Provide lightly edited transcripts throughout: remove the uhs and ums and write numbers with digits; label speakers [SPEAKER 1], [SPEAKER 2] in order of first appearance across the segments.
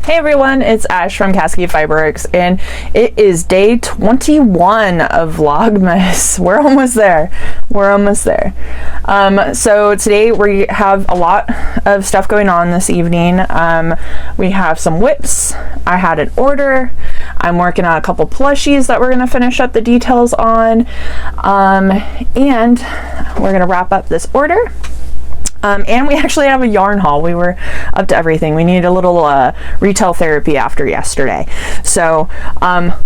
[SPEAKER 1] Hey everyone, it's Ash from Cascade Fiberworks, and it is day 21 of Vlogmas. We're almost there. So today we have a lot of stuff going on this evening. We have some whips. I had an order. I'm working on a couple plushies that we're going to finish up the details on. And we're going to wrap up this order. And we actually have a yarn haul. We were up to everything. We needed a little retail therapy after yesterday. So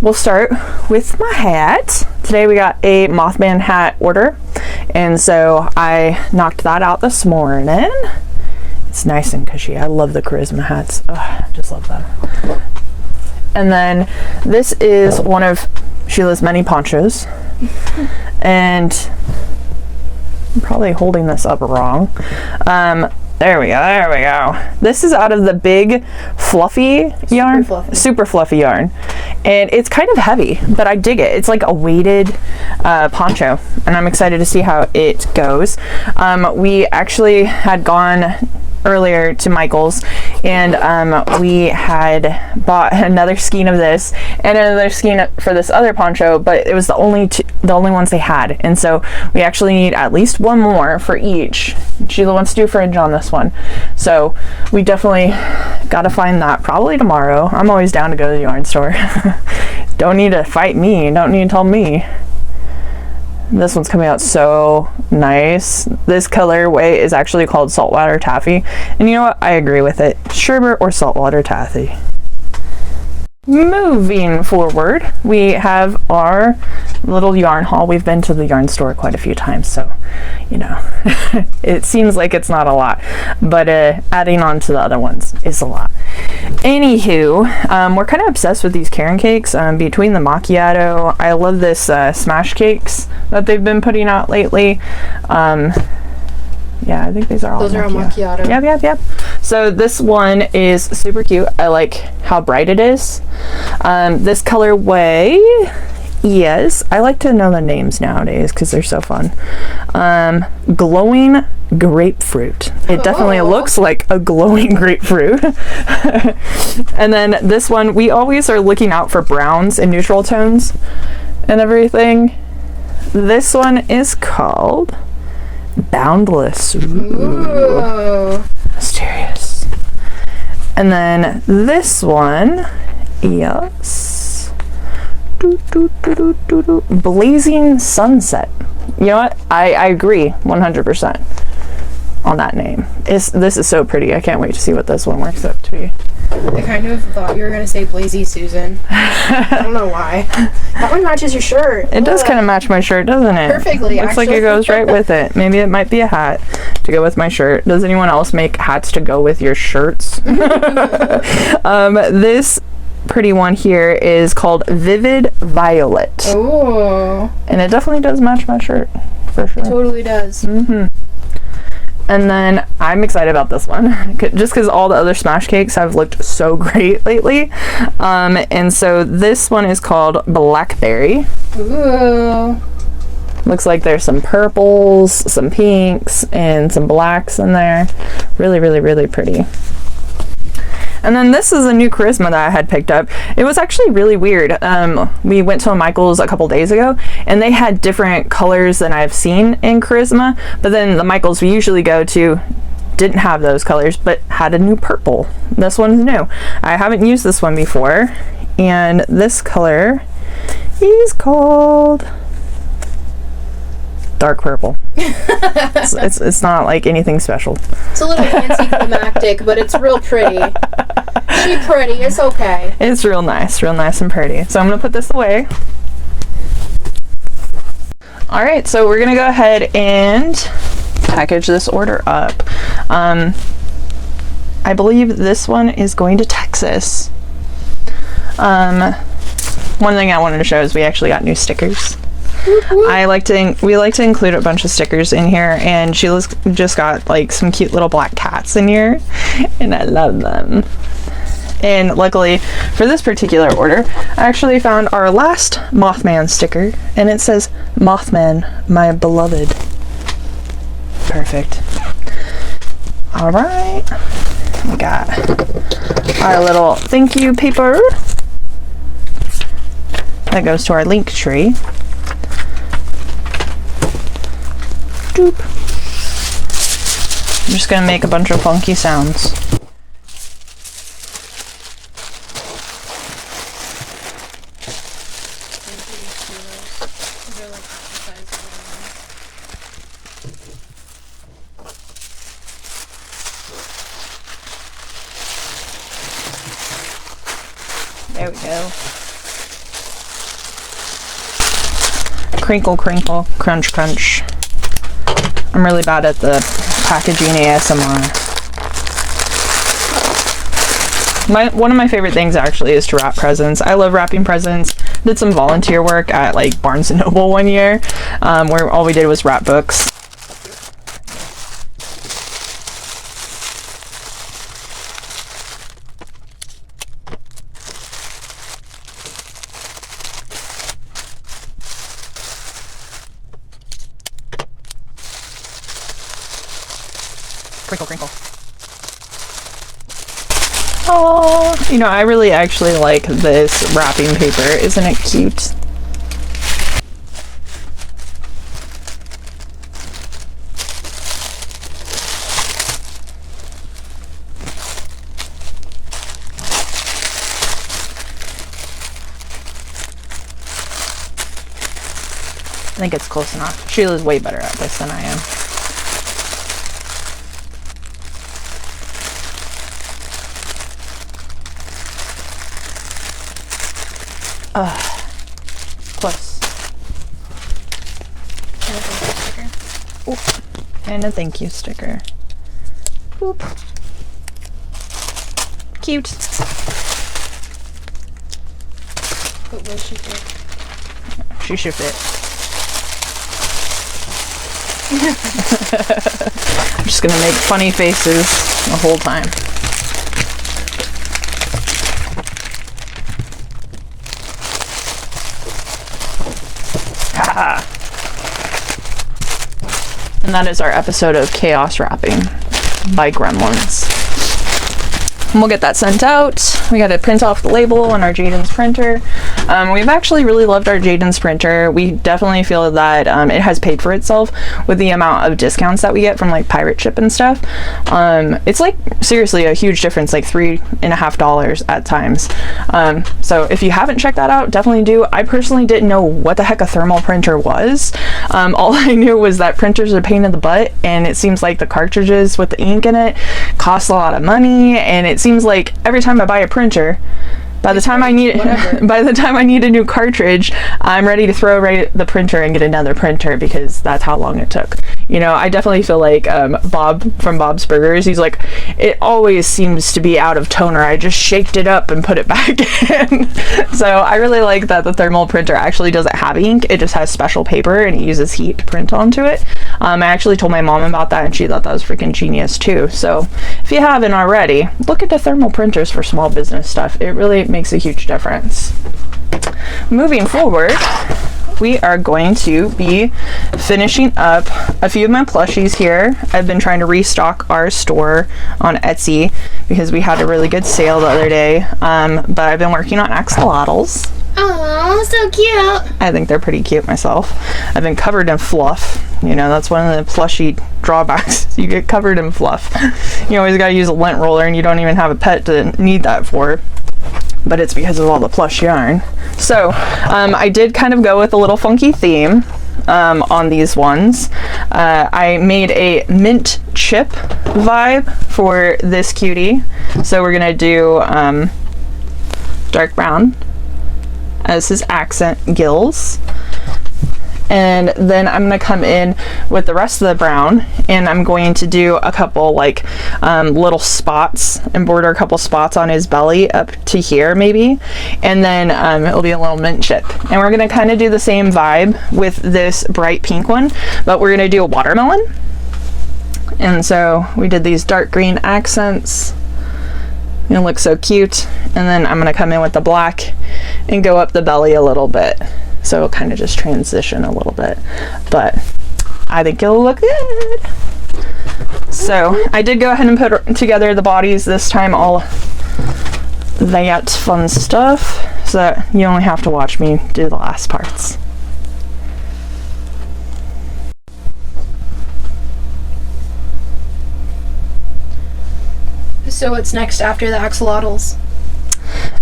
[SPEAKER 1] we'll start with my hat. Today we got a Mothman hat order, and so I knocked that out this morning. It's nice and cushy. I love the Charisma hats. Ugh, I just love them. And then this is one of Sheila's many ponchos. And I'm probably holding this up wrong. There we go. This is out of the big fluffy yarn. Super fluffy yarn. And it's kind of heavy, but I dig it. It's like a weighted poncho, and I'm excited to see how it goes. We actually had gone earlier to Michael's, and we had bought another skein of this and another skein for this other poncho, but it was the only ones they had, and so we actually need at least one more for each. Sheila wants to do fringe on this one, so we definitely got to find that probably tomorrow. I'm always down to go to the yarn store. Don't need to fight me, don't need to tell me. This one's coming out so nice. This colorway is actually called Saltwater Taffy. And you know what? I agree with it. Sherbet or Saltwater Taffy. Moving forward, we have our little yarn haul. We've been to the yarn store quite a few times, so, you know, it seems like it's not a lot, but adding on to the other ones is a lot. Anywho, we're kind of obsessed with these Karen cakes. Between the macchiato, I love this smash cakes that they've been putting out lately. Yeah, I think these are all
[SPEAKER 2] Those are all macchiato.
[SPEAKER 1] Yep. So this one is super cute. I like how bright it is. This colorway, yes, I like to know the names nowadays because they're so fun. Glowing grapefruit. It definitely looks like a glowing grapefruit. And then this one, we always are looking out for browns and neutral tones and everything. This one is called Boundless. Ooh. Mysterious. And then this one, yes, Blazing Sunset. You know what? I agree 100% on that name. This is so pretty. I can't wait to see what this one works out to be.
[SPEAKER 2] I kind of thought you were going to say Blazy Susan. I don't know why. That one matches your shirt.
[SPEAKER 1] It does kind of match my shirt, doesn't it?
[SPEAKER 2] Perfectly,
[SPEAKER 1] Looks like it goes right with it. Maybe it might be a hat to go with my shirt. Does anyone else make hats to go with your shirts? This pretty one here is called Vivid Violet.
[SPEAKER 2] Ooh.
[SPEAKER 1] And it definitely does match my shirt, for sure.
[SPEAKER 2] It totally does.
[SPEAKER 1] Mm-hmm. And then I'm excited about this one just because all the other smash cakes have looked so great lately. And so this one is called Blackberry.
[SPEAKER 2] Ooh.
[SPEAKER 1] Looks like there's some purples, some pinks, and some blacks in there. Really, really, really pretty. And then this is a new Charisma that I had picked up. It was actually really weird. We went to a Michael's a couple days ago, and they had different colors than I've seen in Charisma, but then the Michael's we usually go to didn't have those colors, but had a new purple. This one's new. I haven't used this one before, and this color is called Dark Purple. It's not like anything special.
[SPEAKER 2] It's a little anticlimactic, but it's real pretty. She's pretty. It's okay.
[SPEAKER 1] It's real nice and pretty. So I'm gonna put this away. All right, so we're gonna go ahead and package this order up. I believe this one is going to Texas. One thing I wanted to show is we actually got new stickers. We like to include a bunch of stickers in here, and Sheila's just got like some cute little black cats in here, and I love them. And luckily for this particular order, I actually found our last Mothman sticker, and it says Mothman, my beloved. Perfect. All right, we got our little thank you paper. That goes to our link tree. Doop. I'm just gonna make a bunch of funky sounds. There we go. Crinkle, crinkle, crunch, crunch. I'm really bad at the packaging ASMR. One of my favorite things actually is to wrap presents. I love wrapping presents. Did some volunteer work at like Barnes & Noble one year, where all we did was wrap books. Crinkle, crinkle. Oh, you know, I really actually like this wrapping paper. Isn't it cute? I think it's close enough. Sheila's way better at this than I am. Close. And a thank you sticker. Boop. Cute.
[SPEAKER 2] But will she fit?
[SPEAKER 1] She should fit. I'm just gonna make funny faces the whole time. And that is our episode of Chaos Wrapping by Gremlins. And we'll get that sent out. We got to print off the label on our Jaden's printer. We've actually really loved our Jaden's printer. We definitely feel that it has paid for itself with the amount of discounts that we get from like Pirate Ship and stuff. It's like seriously a huge difference, like $3.50 at times. So if you haven't checked that out, definitely do. I personally didn't know what the heck a thermal printer was. All I knew was that printers are a pain in the butt, and it seems like the cartridges with the ink in it cost a lot of money, and it seems like every time I buy a printer, by the time I need a new cartridge, I'm ready to throw away the printer and get another printer because that's how long it took. You know, I definitely feel like Bob from Bob's Burgers, he's like, it always seems to be out of toner. I just shaked it up and put it back in. So I really like that the thermal printer actually doesn't have ink. It just has special paper and it uses heat to print onto it. I actually told my mom about that and she thought that was freaking genius too. So if you haven't already, look at the thermal printers for small business stuff. It really makes a huge difference. Moving forward, we are going to be finishing up a few of my plushies here. I've been trying to restock our store on Etsy because we had a really good sale the other day, but I've been working on axolotls.
[SPEAKER 2] Oh, so cute.
[SPEAKER 1] I think they're pretty cute myself. I've been covered in fluff. You know, that's one of the plushie drawbacks. You get covered in fluff. You always gotta use a lint roller and you don't even have a pet to need that for. But it's because of all the plush yarn. So I did kind of go with a little funky theme on these ones. I made a mint chip vibe for this cutie. So we're gonna do dark brown as his accent gills. And then I'm going to come in with the rest of the brown and I'm going to do a couple like little spots and border a couple spots on his belly up to here maybe, and then it'll be a little mint chip. And we're going to kind of do the same vibe with this bright pink one, but we're going to do a watermelon. And so we did these dark green accents. It looks so cute. And then I'm going to come in with the black and go up the belly a little bit. So it'll kind of just transition a little bit, but I think it'll look good. So I did go ahead and put together the bodies this time all that fun stuff, so that you only have to watch me do the last parts.
[SPEAKER 2] So what's next after the axolotls?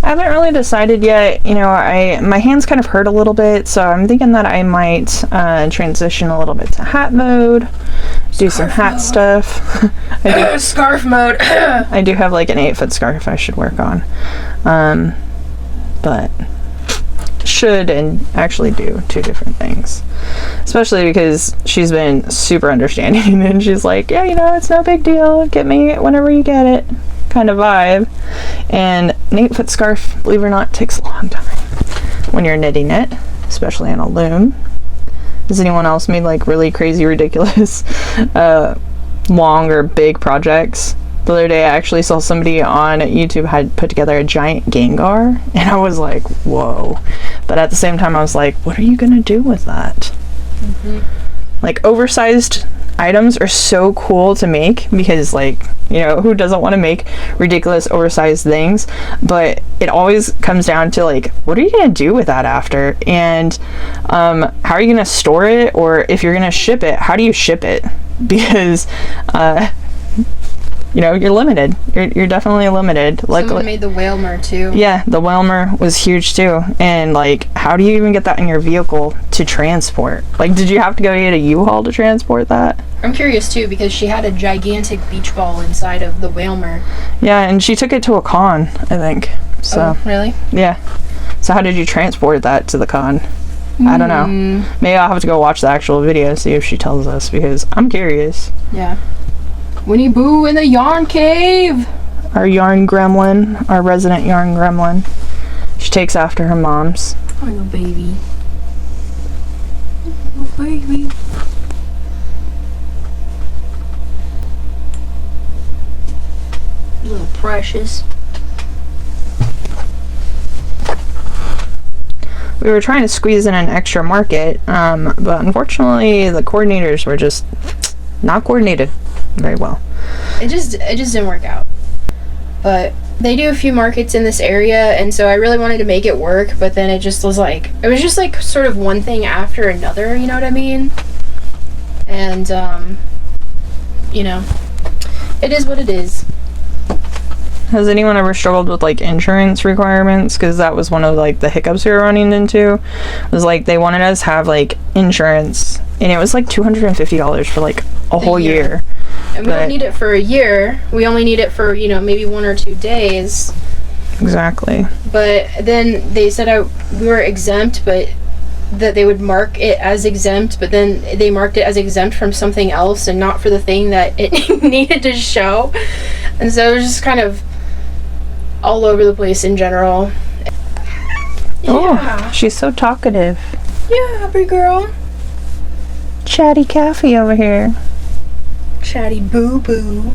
[SPEAKER 1] I haven't really decided yet. You know, my hands kind of hurt a little bit, so I'm thinking that I might transition a little bit to hat mode, do some hat stuff.
[SPEAKER 2] Scarf mode.
[SPEAKER 1] I do have like an 8-foot scarf I should work on, but should and actually do two different things, especially because she's been super understanding and she's like, yeah, you know, it's no big deal, get me whenever you get it kind of vibe. And an 8-foot scarf, believe it or not, takes a long time when you're knitting it, especially on a loom. Has anyone else made like really crazy, ridiculous long or big projects? The other day I actually saw somebody on YouTube had put together a giant Gengar, and I was like, whoa. But at the same time I was like, what are you gonna do with that? Like, oversized items are so cool to make because, like, you know, who doesn't want to make ridiculous oversized things? But it always comes down to, like, what are you gonna do with that after? And how are you gonna store it? Or if you're gonna ship it, how do you ship it? Because you know, you're limited. You're definitely limited. Like,
[SPEAKER 2] someone made the Whalmer too.
[SPEAKER 1] Yeah, the Whalmer was huge too. And like, how do you even get that in your vehicle to transport? Like, did you have to go get a U-Haul to transport that?
[SPEAKER 2] I'm curious too, because she had a gigantic beach ball inside of the Whalmer.
[SPEAKER 1] Yeah, and she took it to a con, I think. So.
[SPEAKER 2] Oh, really?
[SPEAKER 1] Yeah. So how did you transport that to the con? I don't know. Maybe I'll have to go watch the actual video, see if she tells us, because I'm curious.
[SPEAKER 2] Yeah. Winnie Boo in the yarn cave!
[SPEAKER 1] Our yarn gremlin, our resident yarn gremlin. She takes after her mom's.
[SPEAKER 2] Oh, little baby. Little baby. Little precious.
[SPEAKER 1] We were trying to squeeze in an extra market, but unfortunately the coordinators were just not coordinated very well.
[SPEAKER 2] It just didn't work out. But they do a few markets in this area, and so I really wanted to make it work, but then it just was like sort of one thing after another, you know what I mean? And you know, it is what it is.
[SPEAKER 1] Has anyone ever struggled with like insurance requirements? Because that was one of like the hiccups we were running into. It was like they wanted us to have like insurance, and it was like $250 for like a whole year.
[SPEAKER 2] And we don't need it for a year. We only need it for, you know, maybe 1 or 2 days.
[SPEAKER 1] Exactly.
[SPEAKER 2] But then they said we were exempt, but that they would mark it as exempt, but then they marked it as exempt from something else and not for the thing that it needed to show. And so it was just kind of all over the place in general.
[SPEAKER 1] Oh, she's so talkative.
[SPEAKER 2] Yeah, big girl.
[SPEAKER 1] Chatty Caffey over here.
[SPEAKER 2] Chatty boo boo.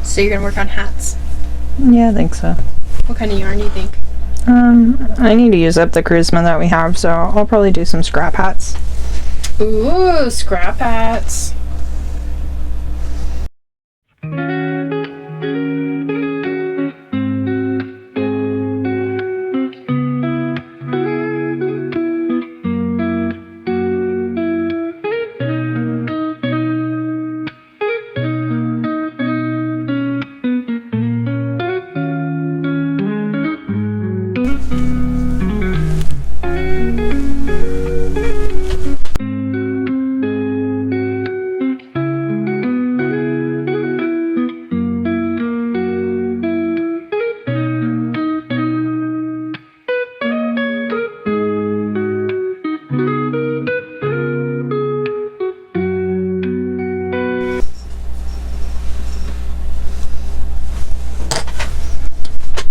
[SPEAKER 2] So you're gonna work on hats?
[SPEAKER 1] Yeah, I think so.
[SPEAKER 2] What kind of yarn do you think?
[SPEAKER 1] I need to use up the charisma that we have, so I'll probably do some scrap hats.
[SPEAKER 2] Ooh, scrap hats.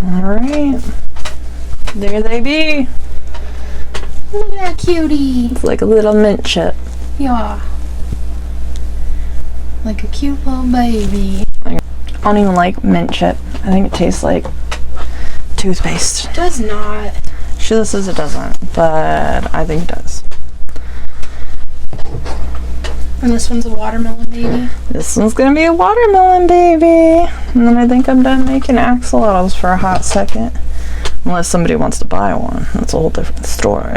[SPEAKER 1] Alright. There they be.
[SPEAKER 2] Look at that cutie.
[SPEAKER 1] It's like a little mint chip.
[SPEAKER 2] Yeah. Like a cute little baby.
[SPEAKER 1] I don't even like mint chip. I think it tastes like toothpaste.
[SPEAKER 2] Does not.
[SPEAKER 1] She says it doesn't, but I think it does.
[SPEAKER 2] And this one's a watermelon baby.
[SPEAKER 1] This one's gonna be a watermelon baby. And then I think I'm done making axolotls for a hot second. Unless somebody wants to buy one. That's a whole different story.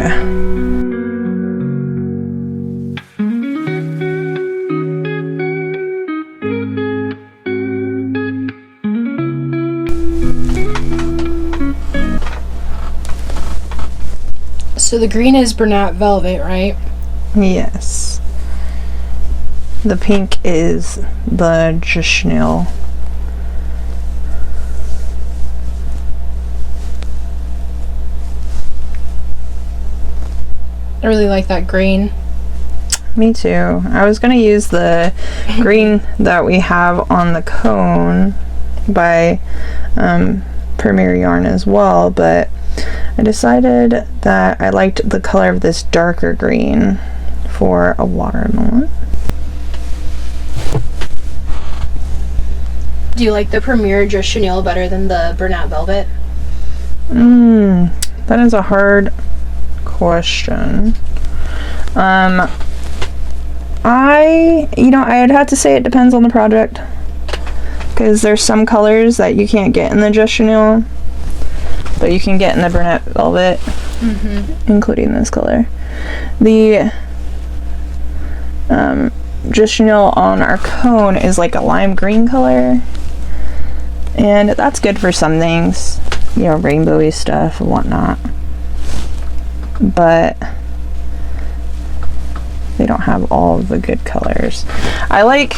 [SPEAKER 2] So the green is Bernat Velvet, right?
[SPEAKER 1] Yes. The pink is the Chanel.
[SPEAKER 2] I really like that green.
[SPEAKER 1] Me too. I was going to use the green that we have on the cone by Premier Yarn as well, but I decided that I liked the color of this darker green for a watermelon.
[SPEAKER 2] Do you like the Premier Just Chanel better than the Bernat Velvet?
[SPEAKER 1] That is a hard question. I'd have to say it depends on the project, because there's some colors that you can't get in the Just Chanel, but you can get in the Bernat Velvet, including this color. The Just Chanel on our cone is like a lime green color, and that's good for some things, rainbowy stuff and whatnot, but they don't have all of the good colors. I like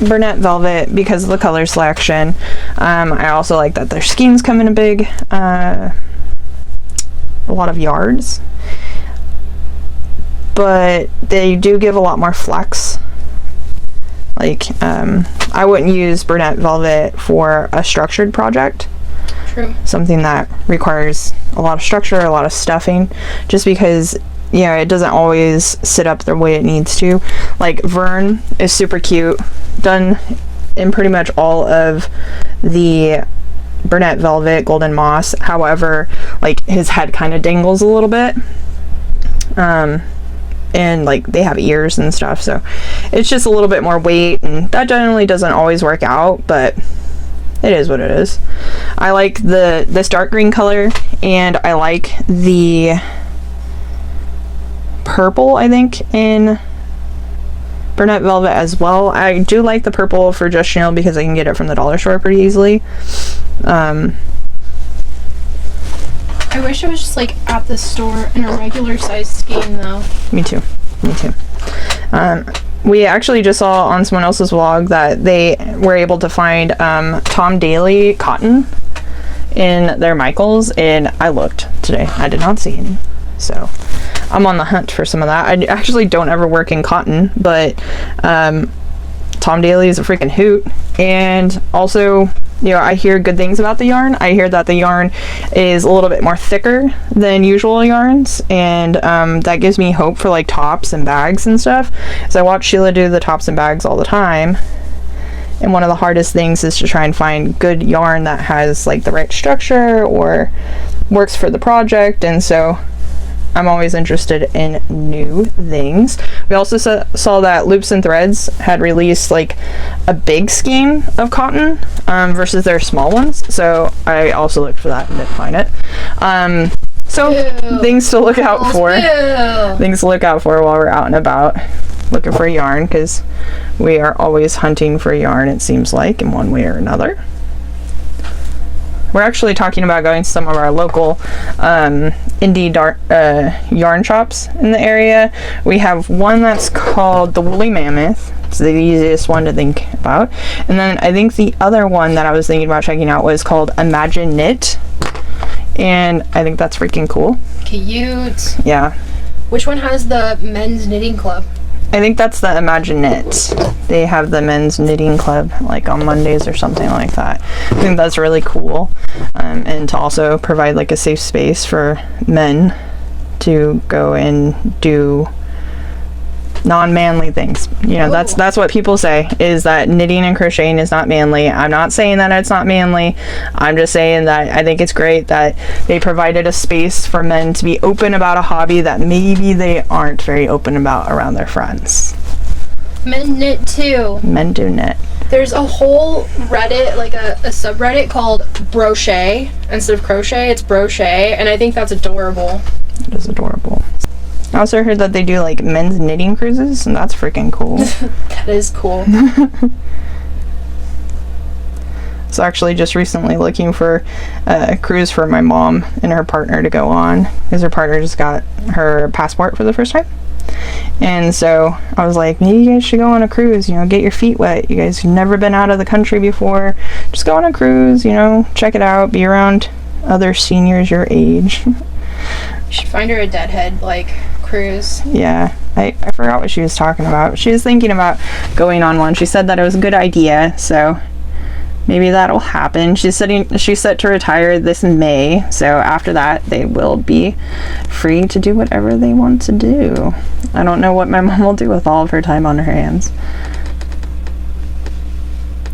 [SPEAKER 1] Bernat Velvet because of the color selection. I also like that their skeins come in a lot of yards, but they do give a lot more flex. Like, I wouldn't use Bernat Velvet for a structured project.
[SPEAKER 2] True.
[SPEAKER 1] Something that requires a lot of structure, a lot of stuffing, just because it doesn't always sit up the way it needs to. Like Vern is super cute, done in pretty much all of the Bernat Velvet Golden Moss. However, like his head kind of dangles a little bit, and like they have ears and stuff, so it's just a little bit more weight, and that generally doesn't always work out, but it is what it is. I like this dark green color, and I like the purple, I think, in Bernat Velvet as well. I do like the purple for Just Chanel because I can get it from the dollar store pretty easily.
[SPEAKER 2] I wish it was just like at the store in a regular size skein though.
[SPEAKER 1] Me too. We actually just saw on someone else's vlog that they were able to find Tom Daly cotton in their Michaels, and I looked today. I did not see any. So I'm on the hunt for some of that. I actually don't ever work in cotton, but Tom Daly is a freaking hoot. And also, I hear good things about the yarn. I hear that the yarn is a little bit more thicker than usual yarns, and that gives me hope for like tops and bags and stuff. So I watch Sheila do the tops and bags all the time, and one of the hardest things is to try and find good yarn that has like the right structure or works for the project, and so I'm always interested in new things. We also saw that Loops and Threads had released like a big skein of cotton versus their small ones, so I also looked for that and didn't find it. So things to look out for. Things to look out for while we're out and about looking for yarn, because we are always hunting for yarn, it seems like, in one way or another. We're actually talking about going to some of our local indie yarn shops in the area. We have one that's called the Woolly Mammoth. It's the easiest one to think about. And then I think the other one that I was thinking about checking out was called Imagine Knit. And I think that's freaking cool.
[SPEAKER 2] Cute.
[SPEAKER 1] Yeah.
[SPEAKER 2] Which one has the men's knitting club?
[SPEAKER 1] I think that's the Imagine Knit. They have the men's knitting club like on Mondays or something like that. I think that's really cool. And to also provide like a safe space for men to go and do non-manly things. That's what people say, is that knitting and crocheting is not manly. I'm not saying that it's not manly. I'm just saying that I think it's great that they provided a space for men to be open about a hobby that maybe they aren't very open about around their friends.
[SPEAKER 2] Men knit too.
[SPEAKER 1] Men do knit.
[SPEAKER 2] There's a whole Reddit, like a subreddit called brochet. Instead of crochet, it's brochet, and I think that's adorable.
[SPEAKER 1] It is adorable. I also heard that they do like men's knitting cruises, and that's freaking cool.
[SPEAKER 2] That is cool.
[SPEAKER 1] So actually just recently looking for a cruise for my mom and her partner to go on, because her partner just got her passport for the first time. And so I was like, maybe you guys should go on a cruise, you know, get your feet wet. You guys have never been out of the country before. Just go on a cruise, you know, check it out, be around other seniors your age.
[SPEAKER 2] You should find her a deadhead, like, cruise.
[SPEAKER 1] Yeah, I forgot what she was talking about. She was thinking about going on one. She said that it was a good idea, so maybe that'll happen. She's set to retire this May, so after that they will be free to do whatever they want to do. I don't know what my mom will do with all of her time on her hands.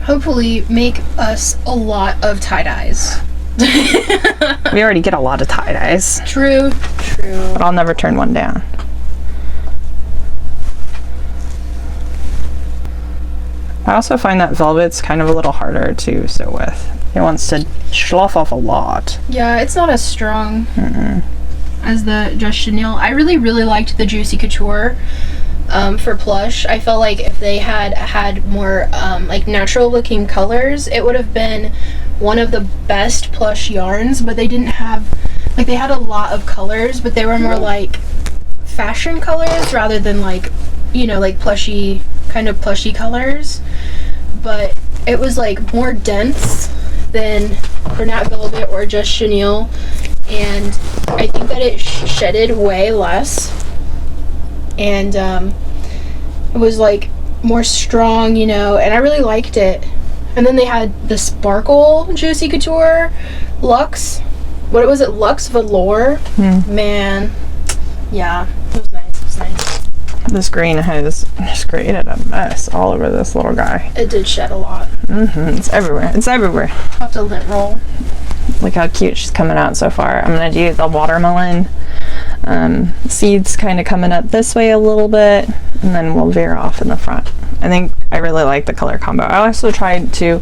[SPEAKER 2] Hopefully make us a lot of tie-dyes.
[SPEAKER 1] We already get a lot of tie-dyes.
[SPEAKER 2] True.
[SPEAKER 1] But I'll never turn one down. I also find that velvet's kind of a little harder to sew with. It wants to slough off a lot.
[SPEAKER 2] Yeah, it's not as strong as the Just Chenille. I really liked the Juicy Couture for plush. I felt like if they had more like natural looking colors, it would have been one of the best plush yarns, but they didn't have, like, they had a lot of colors, but they were more like fashion colors rather than like, you know, like plushy colors. But it was like more dense than Bernat Velvet or Just Chenille, and I think that it shedded way less, and it was like more strong, you know, and I really liked it. And then they had the Sparkle Juicy Couture Luxe. What was it? Luxe Velour. Man, yeah, it was nice.
[SPEAKER 1] This green has just created a mess all over this little guy.
[SPEAKER 2] It did shed a lot.
[SPEAKER 1] It's everywhere. I'll
[SPEAKER 2] have to lint roll.
[SPEAKER 1] Look how cute she's coming out so far. I'm gonna do the watermelon seeds kind of coming up this way a little bit, and then we'll veer off in the front. I think I really like the color combo. I also tried to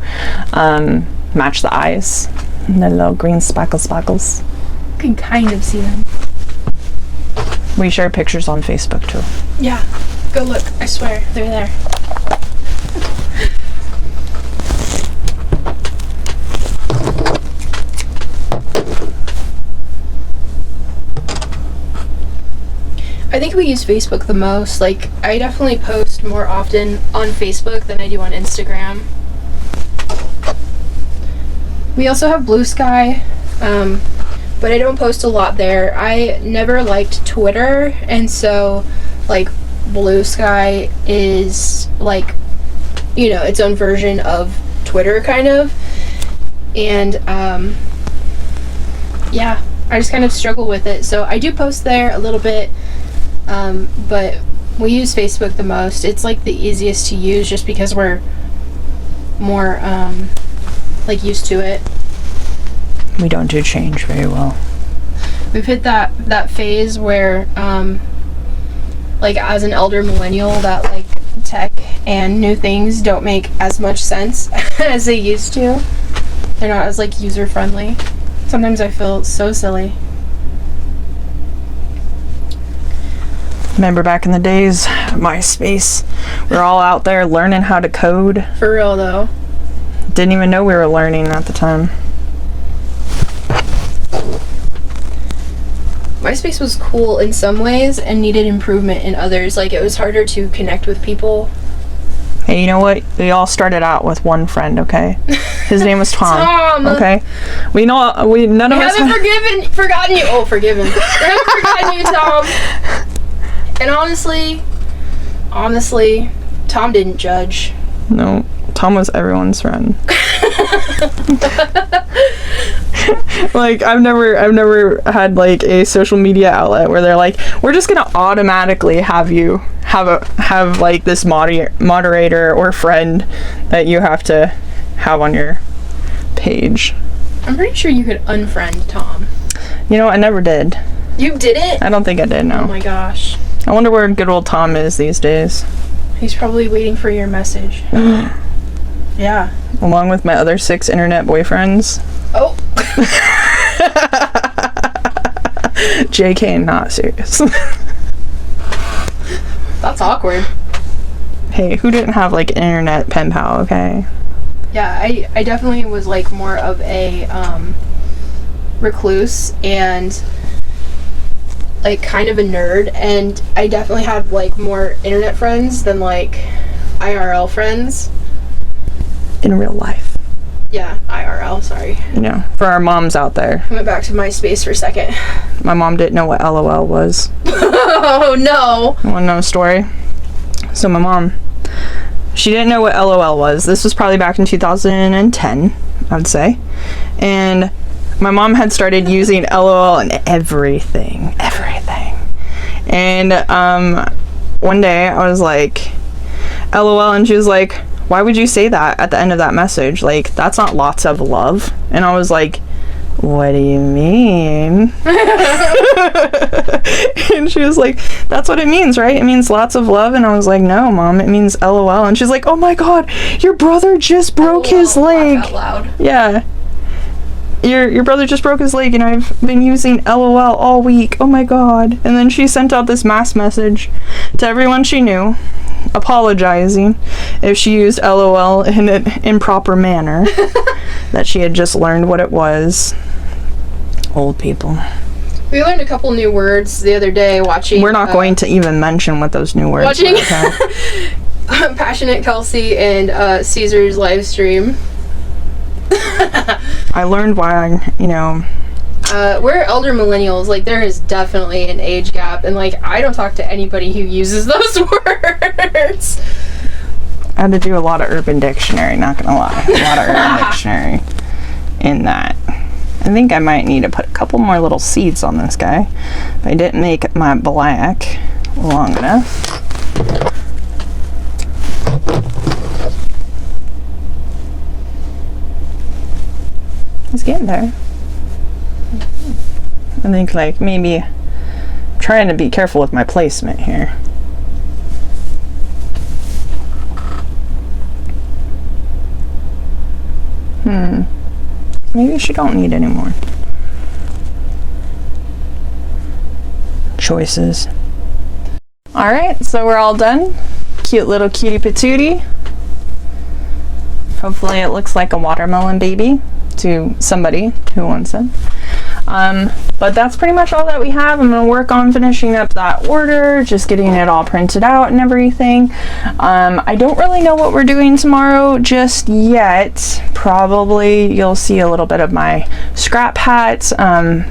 [SPEAKER 1] match the eyes and the little green spackles.
[SPEAKER 2] You can kind of see them.
[SPEAKER 1] We share pictures on Facebook too.
[SPEAKER 2] Yeah, go look. I swear, they're there. I think we use Facebook the most. Like, I definitely post more often on Facebook than I do on Instagram. We also have Blue Sky, but I don't post a lot there. I never liked Twitter, and so, like, Blue Sky is, like, you know, its own version of Twitter, kind of. And, yeah, I just kind of struggle with it. So I do post there a little bit. But we use Facebook the most. It's like the easiest to use just because we're more like used to it.
[SPEAKER 1] We don't do change very well.
[SPEAKER 2] We've hit that phase where like as an elder millennial, that like tech and new things don't make as much sense as they used to. They're not as like user friendly. Sometimes I feel so silly.
[SPEAKER 1] Remember back in the days, MySpace, we were all out there learning how to code.
[SPEAKER 2] For real though.
[SPEAKER 1] Didn't even know we were learning at the time.
[SPEAKER 2] MySpace was cool in some ways and needed improvement in others. Like, it was harder to connect with people.
[SPEAKER 1] Hey, you know what? We all started out with one friend, okay? His name was Tom.
[SPEAKER 2] Tom!
[SPEAKER 1] Okay? None of us
[SPEAKER 2] haven't forgotten you. Oh, forgiven. We haven't forgotten you, Tom. And honestly, Tom didn't judge.
[SPEAKER 1] No, Tom was everyone's friend. Like, I've never had like a social media outlet where they're like, we're just gonna automatically have you have like this moderator or friend that you have to have on your page.
[SPEAKER 2] I'm pretty sure you could unfriend Tom.
[SPEAKER 1] You know, I never did.
[SPEAKER 2] You didn't?
[SPEAKER 1] I don't think I did, no.
[SPEAKER 2] Oh my gosh.
[SPEAKER 1] I wonder where good old Tom is these days.
[SPEAKER 2] He's probably waiting for your message. Yeah.
[SPEAKER 1] Along with my other 6 internet boyfriends.
[SPEAKER 2] Oh.
[SPEAKER 1] JK, not serious.
[SPEAKER 2] That's awkward.
[SPEAKER 1] Hey, who didn't have like an internet pen pal, okay?
[SPEAKER 2] Yeah, I definitely was like more of a recluse and like kind of a nerd, and I definitely had like more internet friends than like IRL friends.
[SPEAKER 1] In real life.
[SPEAKER 2] Yeah, IRL, sorry.
[SPEAKER 1] You know, for our moms out there.
[SPEAKER 2] I went back to MySpace for a second.
[SPEAKER 1] My mom didn't know what LOL was.
[SPEAKER 2] Oh no!
[SPEAKER 1] You wanna know a story? So my mom, she didn't know what LOL was. This was probably back in 2010, I'd say. And my mom had started using LOL in everything. And one day I was like, LOL, and she was like, why would you say that at the end of that message? Like, that's not lots of love. And I was like, what do you mean? And she was like, that's what it means, right? It means lots of love. And I was like, no, Mom, it means LOL. And she's like, oh my God, your brother just broke his leg.
[SPEAKER 2] Laugh out loud.
[SPEAKER 1] Yeah. Your brother just broke his leg and I've been using LOL all week. Oh my God. And then she sent out this mass message to everyone she knew, apologizing if she used LOL in an improper manner, that she had just learned what it was. Old people.
[SPEAKER 2] We learned a couple new words the other day watching...
[SPEAKER 1] We're not going to even mention what those new words
[SPEAKER 2] watching
[SPEAKER 1] were, okay?
[SPEAKER 2] Passionate Kelsey and Caesar's live stream.
[SPEAKER 1] I learned why,
[SPEAKER 2] we're elder millennials. Like, there is definitely an age gap, and like, I don't talk to anybody who uses those words.
[SPEAKER 1] I had to do a lot of Urban Dictionary, not gonna lie. A lot of Urban Dictionary in that. I think I might need to put a couple more little seeds on this guy. But I didn't make my black long enough. It's getting there. I think like maybe trying to be careful with my placement here. Maybe she don't need any more choices. Alright, so we're all done. Cute little cutie patootie. Hopefully it looks like a watermelon baby to somebody who wants it. But that's pretty much all that we have. I'm going to work on finishing up that order, just getting it all printed out and everything. I don't really know what we're doing tomorrow just yet. Probably you'll see a little bit of my scrap hat.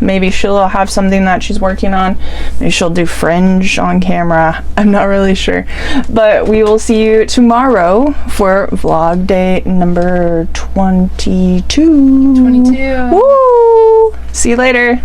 [SPEAKER 1] Maybe she'll have something that she's working on. Maybe she'll do fringe on camera. I'm not really sure. But we will see you tomorrow for vlog day number 22.
[SPEAKER 2] 22.
[SPEAKER 1] Woo! See you later.